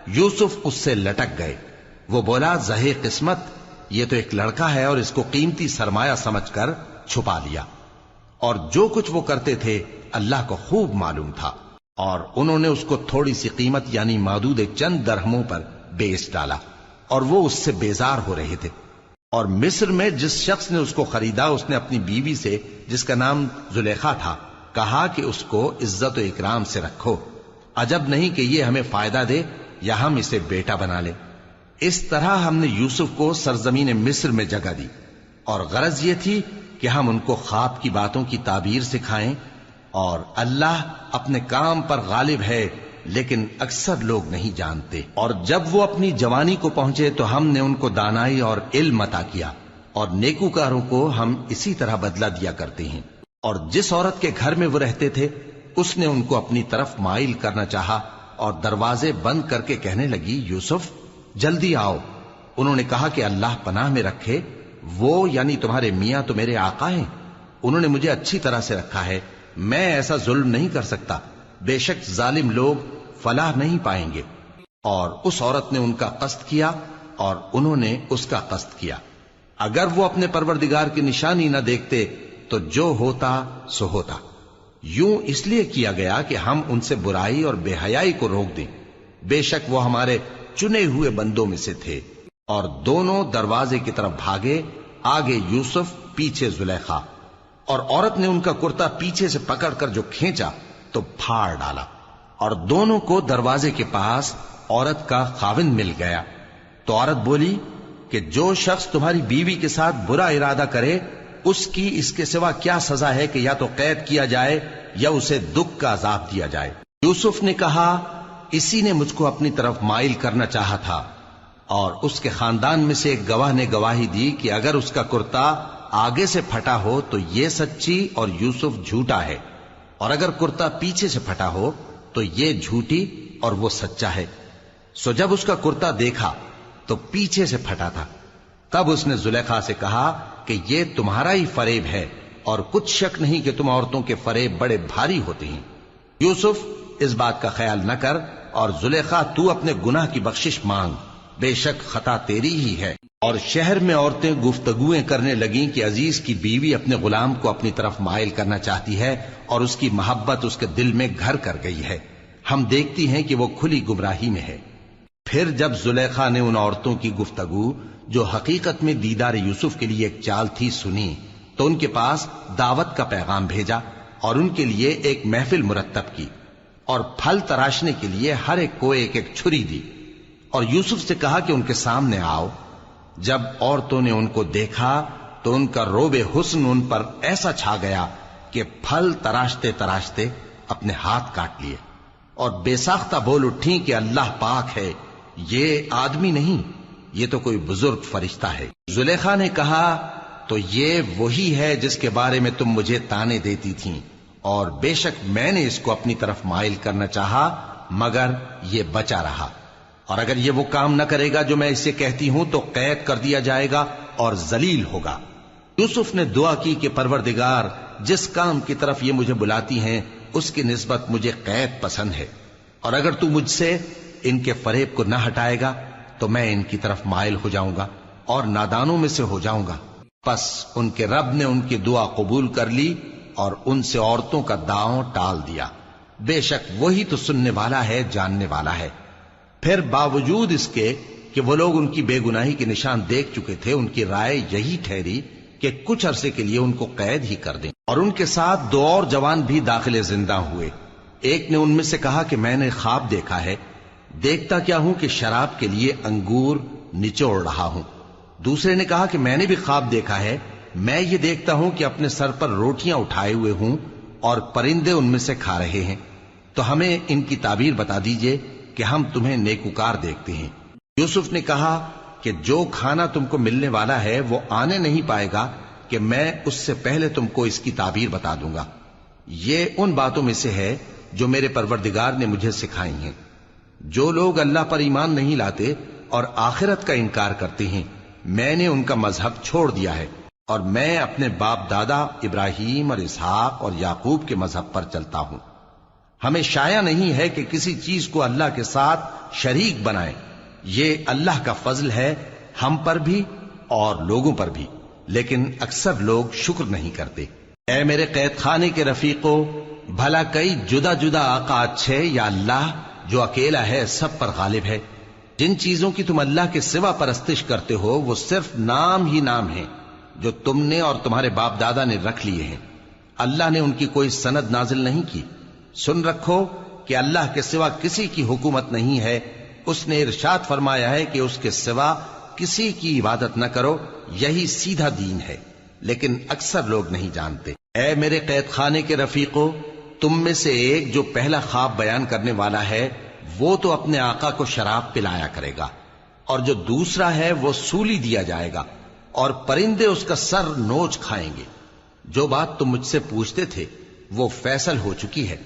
یوسف اس سے لٹک گئے۔ وہ بولا، زہے قسمت، یہ تو ایک لڑکا ہے، اور اس کو قیمتی سرمایہ سمجھ کر چھپا لیا۔ اور جو کچھ وہ کرتے تھے اللہ کو خوب معلوم تھا، اور انہوں نے اس کو تھوڑی سی قیمت یعنی مادود چند درہموں پر بیچ ڈالا، اور وہ اس سے بیزار ہو رہے تھے۔ اور مصر میں جس شخص نے اس کو خریدا اس نے اپنی بیوی سے، جس کا نام زلیخا تھا، کہا کہ اس کو عزت و اکرام سے رکھو، عجب نہیں کہ یہ ہمیں فائدہ دے یا ہم اسے بیٹا بنا لیں۔ اس طرح ہم نے یوسف کو سرزمین مصر میں جگہ دی، اور غرض یہ تھی کہ ہم ان کو خواب کی باتوں کی تعبیر سکھائیں، اور اللہ اپنے کام پر غالب ہے لیکن اکثر لوگ نہیں جانتے۔ اور جب وہ اپنی جوانی کو پہنچے تو ہم نے ان کو دانائی اور علم عطا کیا، اور نیکوکاروں کو ہم اسی طرح بدلہ دیا کرتے ہیں۔ اور جس عورت کے گھر میں وہ رہتے تھے اس نے ان کو اپنی طرف مائل کرنا چاہا، اور دروازے بند کر کے کہنے لگی، یوسف جلدی آؤ۔ انہوں نے کہا کہ اللہ پناہ میں رکھے، وہ یعنی تمہارے میاں تو میرے آقا ہیں، انہوں نے مجھے اچھی طرح سے رکھا ہے، میں ایسا ظلم نہیں کر سکتا، بے شک ظالم لوگ فلاح نہیں پائیں گے۔ اور اس عورت نے ان کا قصد کیا اور انہوں نے اس کا قصد کیا۔ اگر وہ اپنے پروردگار کی نشانی نہ دیکھتے تو جو ہوتا سو ہوتا۔ یوں اس لیے کیا گیا کہ ہم ان سے برائی اور بے حیائی کو روک دیں، بے شک وہ ہمارے چنے ہوئے بندوں میں سے تھے۔ اور دونوں دروازے کی طرف بھاگے، آگے یوسف پیچھے زلیخا، اور عورت نے ان کا کرتا پیچھے سے پکڑ کر جو کھینچا تو پھاڑ ڈالا، اور دونوں کو دروازے کے پاس عورت کا خاوند مل گیا۔ تو عورت بولی کہ جو شخص تمہاری بیوی کے ساتھ برا ارادہ کرے اس کی اس کے سوا کیا سزا ہے کہ یا تو قید کیا جائے یا اسے دکھ کا عذاب دیا جائے۔ یوسف نے کہا اسی نے مجھ کو اپنی طرف مائل کرنا چاہا تھا، اور اس کے خاندان میں سے ایک گواہ نے گواہی دی کہ اگر اس کا کرتا آگے سے پھٹا ہو تو یہ سچی اور یوسف جھوٹا ہے، اور اگر کرتا پیچھے سے پھٹا ہو تو یہ جھوٹی اور وہ سچا ہے۔ سو جب اس کا کرتا دیکھا تو پیچھے سے پھٹا تھا، تب اس نے زلیخا سے کہا کہ یہ تمہارا ہی فریب ہے، اور کچھ شک نہیں کہ تم عورتوں کے فریب بڑے بھاری ہوتے ہیں۔ یوسف اس بات کا خیال نہ کر، اور زلیخا تو اپنے گناہ کی بخشش مانگ، بے شک خطا تیری ہی ہے۔ اور شہر میں عورتیں گفتگویں کرنے لگیں کہ عزیز کی بیوی اپنے غلام کو اپنی طرف مائل کرنا چاہتی ہے اور اس کی محبت اس کے دل میں گھر کر گئی ہے، ہم دیکھتی ہیں کہ وہ کھلی گمراہی میں ہے۔ پھر جب زلیخا نے ان عورتوں کی گفتگو جو حقیقت میں دیدار یوسف کے لیے ایک چال تھی سنی، تو ان کے پاس دعوت کا پیغام بھیجا اور ان کے لیے ایک محفل مرتب کی، اور پھل تراشنے کے لیے ہر ایک کو ایک ایک چھری دی، اور یوسف سے کہا کہ ان کے سامنے آؤ۔ جب عورتوں نے ان کو دیکھا تو ان کا روب حسن ان پر ایسا چھا گیا کہ پھل تراشتے تراشتے اپنے ہاتھ کاٹ لیے، اور بے ساختہ بول اٹھیں کہ اللہ پاک ہے، یہ آدمی نہیں، یہ تو کوئی بزرگ فرشتہ ہے۔ زلیخا نے کہا تو یہ وہی ہے جس کے بارے میں تم مجھے تانے دیتی تھیں، اور بے شک میں نے اس کو اپنی طرف مائل کرنا چاہا مگر یہ بچا رہا، اور اگر یہ وہ کام نہ کرے گا جو میں اسے کہتی ہوں تو قید کر دیا جائے گا اور ذلیل ہوگا۔ یوسف نے دعا کی کہ پروردگار جس کام کی طرف یہ مجھے بلاتی ہیں اس کی نسبت مجھے قید پسند ہے، اور اگر تو مجھ سے ان کے فریب کو نہ ہٹائے گا تو میں ان کی طرف مائل ہو جاؤں گا اور نادانوں میں سے ہو جاؤں گا۔ پس ان کے رب نے ان کی دعا قبول کر لی اور ان سے عورتوں کا داؤں ٹال دیا، بے شک وہی تو سننے والا ہے، جاننے والا ہے۔ پھر باوجود اس کے کہ وہ لوگ ان کی بے گناہی کے نشان دیکھ چکے تھے، ان کی رائے یہی ٹھہری کہ کچھ عرصے کے لیے ان کو قید ہی کر دیں، اور ان کے ساتھ دو اور جوان بھی داخل زندہ ہوئے۔ ایک نے ان میں سے کہا کہ میں نے خواب دیکھا ہے، دیکھتا کیا ہوں کہ شراب کے لیے انگور نچوڑ رہا ہوں۔ دوسرے نے کہا کہ میں نے بھی خواب دیکھا ہے، میں یہ دیکھتا ہوں کہ اپنے سر پر روٹیاں اٹھائے ہوئے ہوں اور پرندے ان میں سے کھا رہے ہیں، تو ہمیں ان کی تعبیر بتا دیجئے کہ ہم تمہیں نیکوکار دیکھتے ہیں۔ یوسف نے کہا کہ جو کھانا تم کو ملنے والا ہے وہ آنے نہیں پائے گا کہ میں اس سے پہلے تم کو اس کی تعبیر بتا دوں گا۔ یہ ان باتوں میں سے ہے جو میرے پروردگار نے مجھے سکھائی ہیں۔ جو لوگ اللہ پر ایمان نہیں لاتے اور آخرت کا انکار کرتے ہیں، میں نے ان کا مذہب چھوڑ دیا ہے، اور میں اپنے باپ دادا ابراہیم اور اسحاق اور یعقوب کے مذہب پر چلتا ہوں۔ ہمیں شایع نہیں ہے کہ کسی چیز کو اللہ کے ساتھ شریک بنائیں، یہ اللہ کا فضل ہے ہم پر بھی اور لوگوں پر بھی، لیکن اکثر لوگ شکر نہیں کرتے۔ اے میرے قید خانے کے رفیقو، بھلا کئی جدا جدا آقا اچھے یا اللہ جو اکیلا ہے سب پر غالب ہے؟ جن چیزوں کی تم اللہ کے سوا پرستش کرتے ہو وہ صرف نام ہی نام ہیں جو تم نے اور تمہارے باپ دادا نے رکھ لیے ہیں، اللہ نے ان کی کوئی سند نازل نہیں کی۔ سن رکھو کہ اللہ کے سوا کسی کی حکومت نہیں ہے، اس نے ارشاد فرمایا ہے کہ اس کے سوا کسی کی عبادت نہ کرو، یہی سیدھا دین ہے، لیکن اکثر لوگ نہیں جانتے۔ اے میرے قید خانے کے رفیقو، تم میں سے ایک جو پہلا خواب بیان کرنے والا ہے وہ تو اپنے آقا کو شراب پلایا کرے گا، اور جو دوسرا ہے وہ سولی دیا جائے گا، اور پرندے اس کا سر نوچ کھائیں گے۔ جو بات تم مجھ سے پوچھتے تھے وہ فیصل ہو چکی ہے،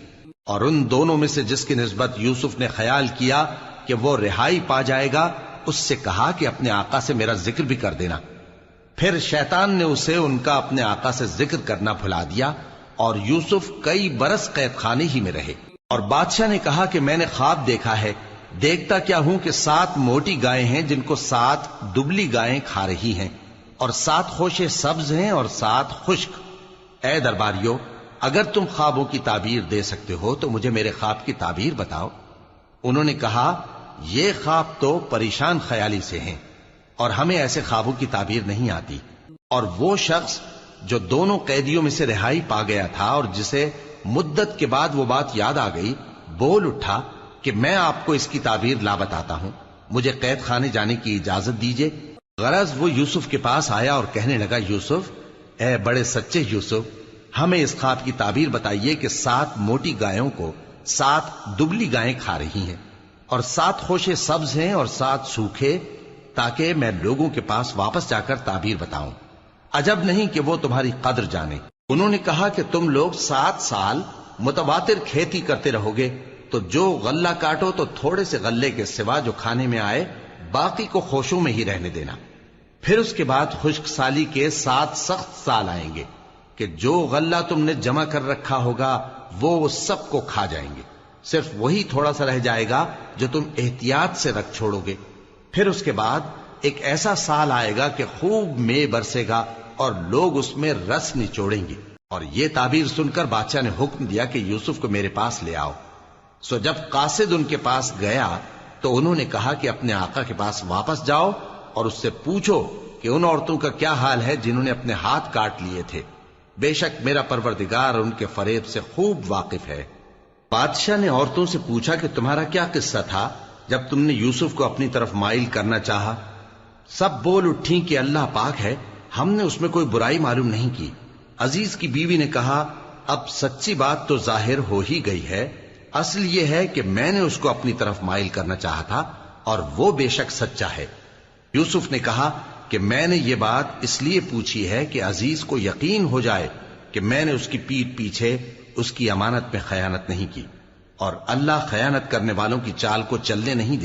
اور ان دونوں میں سے جس کی نسبت یوسف نے خیال کیا کہ وہ رہائی پا جائے گا، اس سے کہا کہ اپنے آقا سے میرا ذکر بھی کر دینا۔ پھر شیطان نے اسے ان کا اپنے آقا سے ذکر کرنا بھلا دیا، اور یوسف کئی برس قید خانے ہی میں رہے۔ اور بادشاہ نے کہا کہ میں نے خواب دیکھا ہے، دیکھتا کیا ہوں کہ 7 موٹی گائیں ہیں جن کو 7 دبلی گائیں کھا رہی ہیں، اور 7 خوشے سبز ہیں اور 7 خشک۔ اے درباریو، اگر تم خوابوں کی تعبیر دے سکتے ہو تو مجھے میرے خواب کی تعبیر بتاؤ۔ انہوں نے کہا یہ خواب تو پریشان خیالی سے ہیں اور ہمیں ایسے خوابوں کی تعبیر نہیں آتی. اور وہ شخص جو دونوں قیدیوں میں سے رہائی پا گیا تھا اور جسے مدت کے بعد وہ بات یاد آ گئی، بول اٹھا کہ میں آپ کو اس کی تعبیر لا بتاتا ہوں، مجھے قید خانے جانے کی اجازت دیجیے. غرض وہ یوسف کے پاس آیا اور کہنے لگا، یوسف، اے بڑے سچے یوسف، ہمیں اس خواب کی تعبیر بتائیے کہ 7 موٹی گایوں کو 7 دبلی گائیں کھا رہی ہیں اور 7 خوشے سبز ہیں اور 7 سوکھے، تاکہ میں لوگوں کے پاس واپس جا کر تعبیر بتاؤں. عجب نہیں کہ وہ تمہاری قدر جانے. انہوں نے کہا کہ تم لوگ 7 سال متواتر کھیتی کرتے رہو گے، تو جو غلہ کاٹو تو تھوڑے سے غلے کے سوا جو کھانے میں آئے باقی کو خوشوں میں ہی رہنے دینا. پھر اس کے بعد خشک سالی کے 7 سخت سال آئیں گے کہ جو غلہ تم نے جمع کر رکھا ہوگا وہ سب کو کھا جائیں گے، صرف وہی تھوڑا سا رہ جائے گا جو تم احتیاط سے رکھ چھوڑو گے. پھر اس کے بعد ایک ایسا سال آئے گا کہ خوب مے برسے گا اور لوگ اس میں رس نچوڑیں گے. اور یہ تعبیر سن کر بادشاہ نے حکم دیا کہ یوسف کو میرے پاس لے آؤ. سو جب قاصد ان کے پاس گیا تو انہوں نے کہا کہ اپنے آقا کے پاس واپس جاؤ اور اس سے پوچھو کہ ان عورتوں کا کیا حال ہے جنہوں نے اپنے ہاتھ کاٹ لیے تھے. بے شک میرا پروردگار ان کے فریب سے خوب واقف ہے. بادشاہ نے عورتوں سے پوچھا کہ تمہارا کیا قصہ تھا جب تم نے یوسف کو اپنی طرف مائل کرنا چاہا؟ سب بول اٹھیں کہ اللہ پاک ہے، ہم نے اس میں کوئی برائی معلوم نہیں کی. عزیز کی بیوی نے کہا، اب سچی بات تو ظاہر ہو ہی گئی ہے. اصل یہ ہے کہ میں نے اس کو اپنی طرف مائل کرنا چاہا تھا اور وہ بے شک سچا ہے. یوسف نے کہا کہ میں نے یہ بات اس لیے پوچھی ہے کہ عزیز کو یقین ہو جائے کہ میں نے اس کی پیٹھ پیچھے اس کی امانت میں خیانت نہیں کی، اور اللہ خیانت کرنے والوں کی چال کو چلنے نہیں دے.